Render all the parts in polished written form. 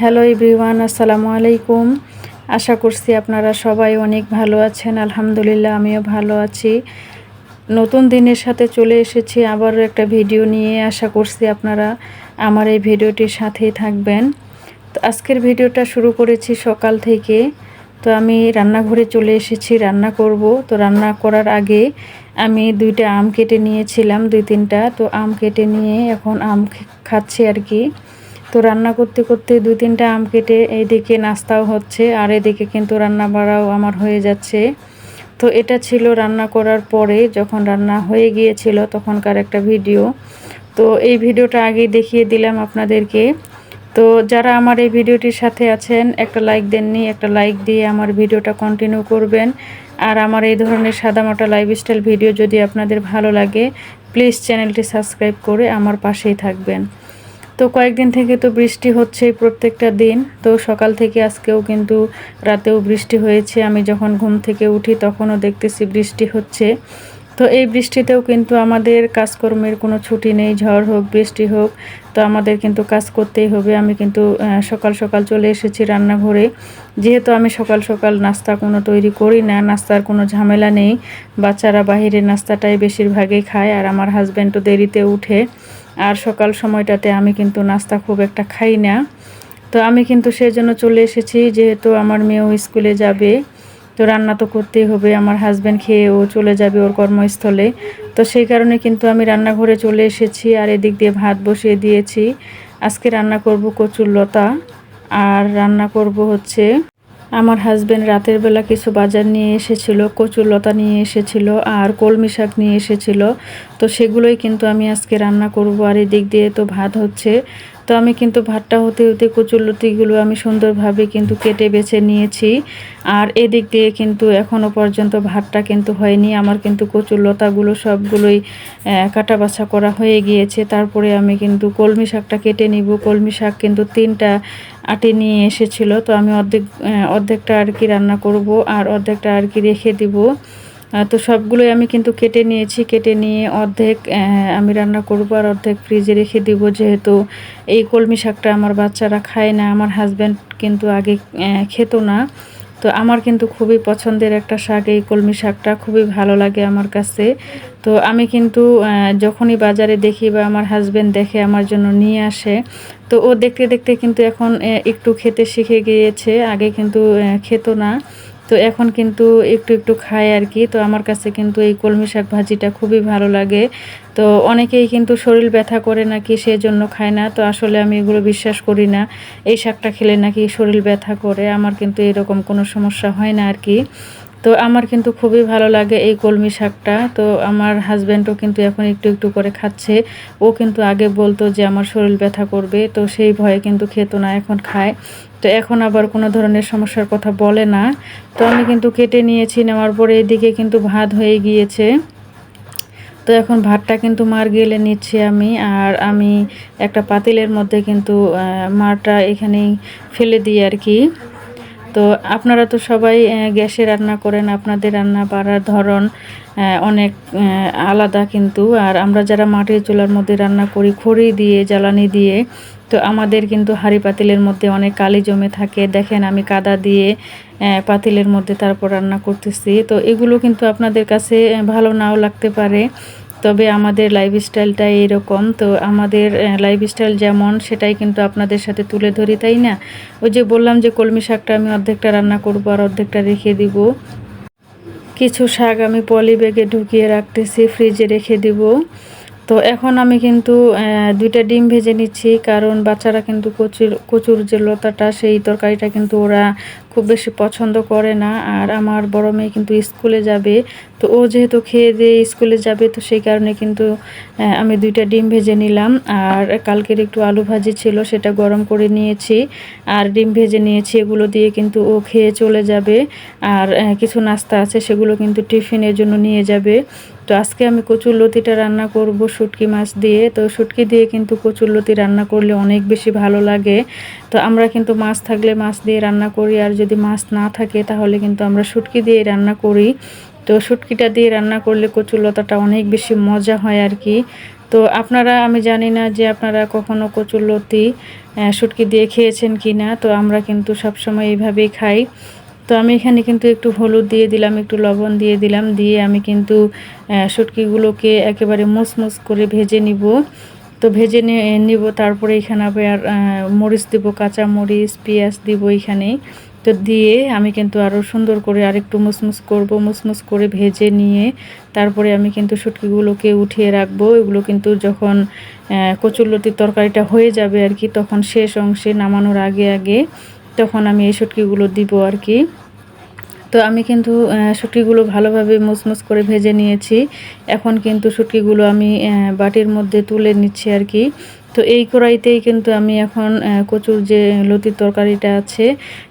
Hello everyone, আসসালামু আলাইকুম। আশা করছি আপনারা সবাই অনেক ভালো আছেন। আলহামদুলিল্লাহ, আমিও ভালো আছি। নতুন দিনের সাথে চলে এসেছি আবারও একটা ভিডিও নিয়ে। আশা করছি আপনারা আমার এই ভিডিওটির সাথেই থাকবেন। তো আজকের ভিডিওটা শুরু করেছি সকাল থেকে। তো আমি রান্নাঘরে চলে এসেছি, রান্না করব। তো রান্না করার আগে আমি 2টা আম কেটে নিয়েছিলাম, 2-3টা। তো আম কেটে নিয়ে এখন আম খাচ্ছি আর কি। তো রান্না করতে করতে 2-3টা আম কেটে এইদিকে নাস্তাও হচ্ছে, আর এদিকে কিন্তু রান্না বাড়াও আমার হয়ে যাচ্ছে। তো এটা ছিল রান্না করার পরে, যখন রান্না হয়ে গিয়েছিল তখনকার একটা ভিডিও। তো এই ভিডিওটা আগেই দেখিয়ে দিলাম আপনাদেরকে। তো যারা আমার এই ভিডিওটির সাথে আছেন, একটা লাইক দেননি, একটা লাইক দিয়ে আমার ভিডিওটা কন্টিনিউ করবেন। আর আমার এই ধরনের সাদামাটা লাইফস্টাইল ভিডিও যদি আপনাদের ভালো লাগে, প্লিজ চ্যানেলটি সাবস্ক্রাইব করে আমার পাশেই থাকবেন। তো কয়েকদিন থেকে তো বৃষ্টি হচ্ছে প্রত্যেকটা দিন। তো সকাল থেকে আজকেও কিন্তু রাতেও বৃষ্টি হয়েছে। আমি যখন ঘুম থেকে উঠি তখনও দেখতেছি বৃষ্টি হচ্ছে। তো এই বৃষ্টিতেও কিন্তু আমাদের কাজকর্মের কোনো ছুটি নেই, ঝড় হোক বৃষ্টি হোক, তো আমাদের কিন্তু কাজ করতেই হবে। আমি কিন্তু সকাল সকাল চলে এসেছি রান্নাঘরে, যেহেতু আমি সকাল সকাল নাস্তা কোনো তৈরি করি না, নাস্তার কোনো ঝামেলা নেই। বাচ্চারা বাহিরের নাস্তাটাই বেশিরভাগই খায়, আর আমার হাজব্যান্ডও দেরিতে উঠে। আর সকাল সময়টাতে আমি কিন্তু নাস্তা খুব একটা খাই না। তো আমি কিন্তু সেই জন্য চলে এসেছি, যেহেতু আমার মেয়েও স্কুলে যাবে, তো রান্না তো করতেই হবে। আমার হাজব্যান্ড খেয়ে ও চলে যাবে ওর কর্মস্থলে। তো সেই কারণে কিন্তু আমি রান্নাঘরে চলে এসেছি, আর এদিক দিয়ে ভাত বসিয়ে দিয়েছি। আজকে রান্না করব কচুর লতা, আর রান্না করব হচ্ছে, আমার হাজব্যান্ড রাতের বেলা কিছু বাজার নিয়ে এসেছিল, কচুর লতা নিয়ে এসেছিল আর কলমি শাক নিয়ে এসেছিল। তো সেগুলোই কিন্তু আমি আজকে রান্না করব। আর এদিক দিয়ে তো ভাত হচ্ছে। তো আমি কিন্তু ভাতটা হতে হতে কচুরলতিগুলো আমি সুন্দরভাবে কিন্তু কেটে বেছে নিয়েছি। আর এদিক দিয়ে কিন্তু এখনও পর্যন্ত ভাতটা কিন্তু হয়নি। আমার কিন্তু কচুরলতাগুলো সবগুলোই কাটা বাছা করা হয়ে গিয়েছে। তারপরে আমি কিন্তু কলমি শাকটা কেটে নিব। কলমি শাক কিন্তু 3টা আটি নিয়ে এসেছিল। তো আমি অর্ধেকটা আর কি রান্না করব, আর অর্ধেকটা আর কি রেখে দিব। তো সবগুলোই আমি কিন্তু কেটে নিয়েছি। কেটে নিয়ে অর্ধেক আমি রান্না করব, আর অর্ধেক ফ্রিজে রেখে দিব, যেহেতু এই কলমি শাকটা আমার বাচ্চারা খায় না। আমার হাজব্যান্ড কিন্তু আগে খেত না। তো আমার কিন্তু খুবই পছন্দের একটা শাক এই কলমি শাকটা, খুবই ভালো লাগে আমার কাছে। তো আমি কিন্তু যখনই বাজারে দেখি বা আমার হাজব্যান্ড দেখে আমার জন্য নিয়ে আসে, তো ও দেখতে দেখতে কিন্তু এখন একটু খেতে শিখে গিয়েছে। আগে কিন্তু খেত না, তো এখন কিন্তু একটু একটু খায় আর কি। তো আমার কাছে কিন্তু এই কলমি শাক ভাজিটা খুবই ভালো লাগে। তো অনেকেই কিন্তু শরীর ব্যথা করে নাকি সেজন্য খায় না। তো আসলে আমি এগুলো বিশ্বাস করি না। এই শাকটা খেলে নাকি শরীর ব্যথা করে, আমার কিন্তু এরকম কোনো সমস্যা হয় না আর কি। তো আমার কিন্তু খুবই ভালো লাগে এই কলমি শাকটা। তো আমার হাজব্যান্ডও কিন্তু এখন একটু একটু করে খাচ্ছে। ও কিন্তু আগে বলতো যে আমার শরীর ব্যথা করবে, তো সেই ভয়ে কিন্তু খেত না, এখন খায়। তো এখন আবার কোনো ধরনের সমস্যার কথা বলে না। তো আমি কিন্তু কেটে নিয়েছি, নেওয়ার পরে এদিকে কিন্তু ভাত হয়ে গিয়েছে। তো এখন ভাতটা কিন্তু মার গেলে নিচ্ছি আমি, আর আমি একটা পাতিলের মধ্যে কিন্তু মারটা এখানেই ফেলে দিই আর কি। তো আপনারা তো সবাই গ্যাসে রান্না করেন, আপনাদের রান্না বাড়ার ধরন অনেক আলাদা কিন্তু। আর আমরা যারা মাটির চুলার মধ্যে রান্না করি খড়ি দিয়ে, জ্বালানি দিয়ে, তো আমাদের কিন্তু হাঁড়ি পাতিলের মধ্যে অনেক কালি জমে থাকে। দেখেন আমি কাদা দিয়ে পাতিলের মধ্যে তারপর রান্না করতেছি। তো এগুলো কিন্তু আপনাদের কাছে ভালো নাও লাগতে পারে, তবে আমাদের লাইফস্টাইলটা এরকম। তো আমাদের লাইফস্টাইল যেমন, সেটাই কিন্তু আপনাদের সাথে তুলে ধরি, তাই না? ওই যে বললাম যে কলমি শাকটা আমি অর্ধেকটা রান্না করব, আর অর্ধেকটা রেখে দিব। কিছু শাক আমি পলি ব্যাগে ঢুকিয়ে রাখতেছি, ফ্রিজে রেখে দিব। তো এখন আমি কিন্তু 2টা ডিম ভেজে নিচ্ছি, কারণ বাচ্চারা কিন্তু কচুর যে লতাটা, সেই তরকারিটা কিন্তু ওরা খুব বেশি পছন্দ করে না। আর আমার বড় মেয়ে কিন্তু স্কুলে যাবে, তো ও যেহেতু খেয়ে দিয়ে স্কুলে যাবে, তো সেই কারণে কিন্তু আমি 2টা ডিম ভেজে নিলাম। আর কালকের একটু আলু ভাজি ছিল, সেটা গরম করে নিয়েছি, আর ডিম ভেজে নিয়েছি। এগুলো দিয়ে কিন্তু ও খেয়ে চলে যাবে। আর কিছু নাস্তা আছে, সেগুলো কিন্তু টিফিনের জন্য নিয়ে যাবে। তো আজকে আমি কচুরলতিটা রান্না করব শুটকি মাছ দিয়ে। তো শুটকি দিয়ে কিন্তু কচুরলতি রান্না করলে অনেক বেশি ভালো লাগে। তো আমরা কিন্তু মাছ থাকলে মাছ দিয়ে রান্না করি, আর যদি মাছ না থাকে তাহলে কিন্তু আমরা শুটকি দিয়ে রান্না করি। তো শুটকিটা দিয়ে রান্না করলে কচুরলতাটা অনেক বেশি মজা হয় আর কি। তো আপনারা, আমি জানি না যে আপনারা কখনো কচুরলতি শুটকি দিয়ে খেয়েছেন কি না। তো আমরা কিন্তু সবসময় এইভাবেই খাই। তো আমি এখানে কিন্তু একটু হলুদ দিয়ে দিলাম, একটু লবণ দিয়ে দিলাম, দিয়ে আমি কিন্তু শুটকিগুলোকে একেবারে মুসমুস করে ভেজে নিব। তো ভেজে নিব, তারপরে এখানে আবার মরিচ দিব, কাঁচা মরিচ, পেঁয়াজ দিব এখানে। তো দিয়ে আমি কিন্তু আরও সুন্দর করে আরেকটু মুসমুস করব, মুসমুস করে ভেজে নিয়ে তারপরে আমি কিন্তু শুটকিগুলোকে উঠিয়ে রাখবো। এগুলো কিন্তু যখন কচুরলতির তরকারিটা হয়ে যাবে আর কি, তখন শেষ অংশে নামানোর আগে আগে তখন আমি এই শুটকিগুলো দিব আর কি। তো আমি কিন্তু শুটকিগুলো ভালোভাবে মুসমুস করে ভেজে নিয়েছি। এখন কিন্তু শুটকিগুলো আমি বাটির মধ্যে তুলে নিচ্ছি আর কি। তো এই কড়াইতেই কিন্তু আমি এখন কচুর যে লতির তরকারিটা আছে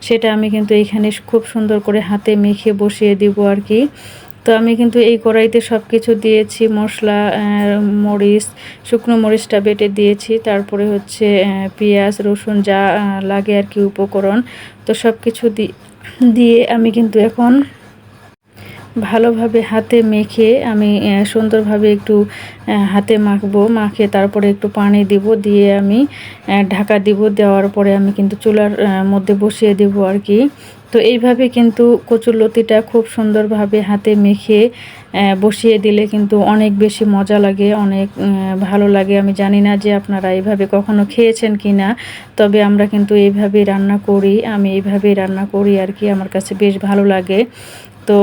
সেটা আমি কিন্তু এইখানে খুব সুন্দর করে হাতে মেখে বসিয়ে দিব আর কি। তো আমি কিন্তু এই কড়াইতে সব কিছু দিয়েছি, মশলা, মরিচ, শুকনো মরিচটা বেটে দিয়েছি, তারপরে হচ্ছে পেঁয়াজ, রসুন যা লাগে আর কি উপকরণ। তো সব কিছু দিয়ে আমি কিন্তু এখন ভালোভাবে হাতে মেখে আমি সুন্দরভাবে একটু হাতে মাখবো, মাখে তারপরে একটু পানি দিব, দিয়ে আমি ঢাকা দিব। দেওয়ার পরে আমি কিন্তু চুলার মধ্যে বসিয়ে দেব আর কি। তো এইভাবে কিন্তু কচুরলতিটা খুব সুন্দরভাবে হাতে মেখে বসিয়ে দিলে কিন্তু অনেক বেশি মজা লাগে, অনেক ভালো লাগে। আমি জানি না যে আপনারা এইভাবে কখনো খেয়েছেন কি না, তবে আমরা কিন্তু এইভাবেই রান্না করি, আমি এইভাবেই রান্না করি আর কি। আমার কাছে বেশ ভালো লাগে। তো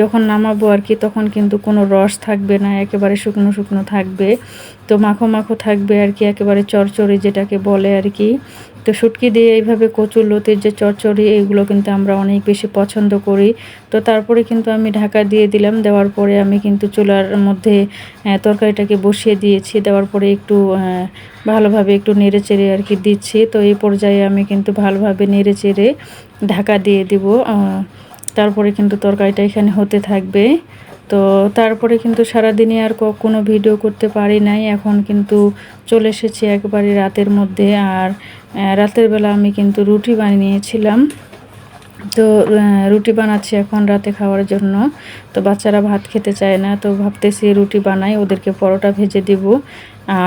যখন নামাবো আর কি, তখন কিন্তু কোনো রস থাকবে না, একেবারে শুকনো শুকনো থাকবে। তো মাখো মাখো থাকবে আর কি, একেবারে চচ্চড়ি যেটাকে বলে আর কি। তো শুটকি দিয়ে এইভাবে কচুরলতির যে চচ্চড়ি, এইগুলো কিন্তু আমরা অনেক বেশি পছন্দ করি। তো তারপরে কিন্তু আমি ঢাকা দিয়ে দিলাম। দেওয়ার পরে আমি কিন্তু চুলার মধ্যে তরকারিটাকে বসিয়ে দিয়েছি। দেওয়ার পরে একটু ভালোভাবে একটু নেড়ে চেড়ে আর কি দিচ্ছি। তো এই পর্যায়ে আমি কিন্তু ভালোভাবে নেড়ে চেড়ে ঢাকা দিয়ে দিব। তারপরে কিন্তু তরকারিটা এখানে হতে থাকবে। তো তারপরে কিন্তু সারাদিনে আর কোনো ভিডিও করতে পারি নাই। এখন কিন্তু চলে এসেছি একবারে রাতের মধ্যে। আর রাতের বেলা আমি কিন্তু রুটি বানিয়েছিলাম। তো রুটি বানাচ্ছি এখন রাতে খাওয়ার জন্য। তো বাচ্চারা ভাত খেতে চায় না, তো ভাবতেছি রুটি বানাই, ওদেরকে পরোটা ভেজে দিব,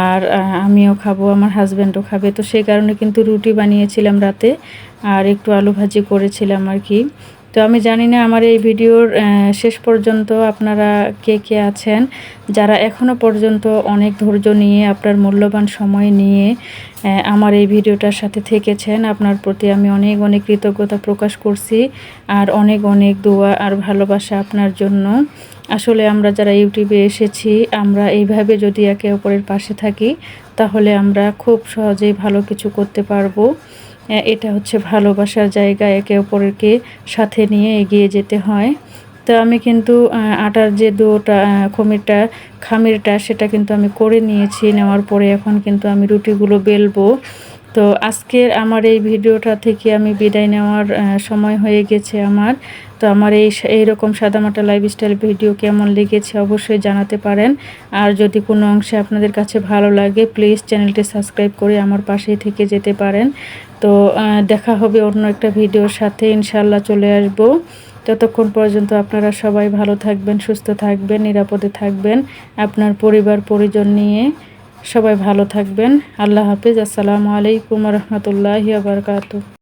আর আমিও খাবো, আমার হাজব্যান্ডও খাবে। তো সেই কারণে কিন্তু রুটি বানিয়েছিলাম রাতে, আর একটু আলু ভাজি করেছিলাম আর কি। তো আমি জানি না আমার এই ভিডিওর শেষ পর্যন্ত আপনারা কে কে আছেন, যারা এখনও পর্যন্ত অনেক ধৈর্য নিয়ে আপনার মূল্যবান সময় নিয়ে আমার এই ভিডিওটার সাথে থেকেছেন। আপনার প্রতি আমি অনেক অনেক কৃতজ্ঞতা প্রকাশ করছি, আর অনেক অনেক দোয়া আর ভালোবাসা আপনার জন্য। আসলে আমরা যারা ইউটিউবে এসেছি, আমরা এইভাবে যদি একে অপরের পাশে থাকি, তাহলে আমরা খুব সহজেই ভালো কিছু করতে পারবো। এটা হচ্ছে ভালোবাসার জায়গা, একে অপরকে সাথে নিয়ে এগিয়ে যেতে হয়। তো আমি কিন্তু আটার যে ডোটা, খামিরটা সেটা কিন্তু আমি করে নিয়েছি। নেওয়ার পরে এখন কিন্তু আমি রুটিগুলো বেলবো। তো আজকের আমার এই ভিডিওটা থেকে আমি বিদায় নেওয়ার সময় হয়ে গেছে আমার। তো আমার এইরকম সাদামাটা লাইফস্টাইল ভিডিও কেমন লেগেছে অবশ্যই জানাতে পারেন। আর যদি কোনো অংশে আপনাদের কাছে ভালো লাগে, প্লিজ চ্যানেলটি সাবস্ক্রাইব করে আমার পাশেই থেকে যেতে পারেন। তো দেখা হবে অন্য একটা ভিডিওর সাথে, ইনশাল্লাহ চলে আসব। ততক্ষণ পর্যন্ত আপনারা সবাই ভালো থাকবেন, সুস্থ থাকবেন, নিরাপদে থাকবেন, আপনার পরিবার পরিজন নিয়ে সবাই ভালো থাকবেন। আল্লাহ হাফিজ। আসসালামু আলাইকুম ওয়া রাহমাতুল্লাহি ওয়া বারাকাতুহু।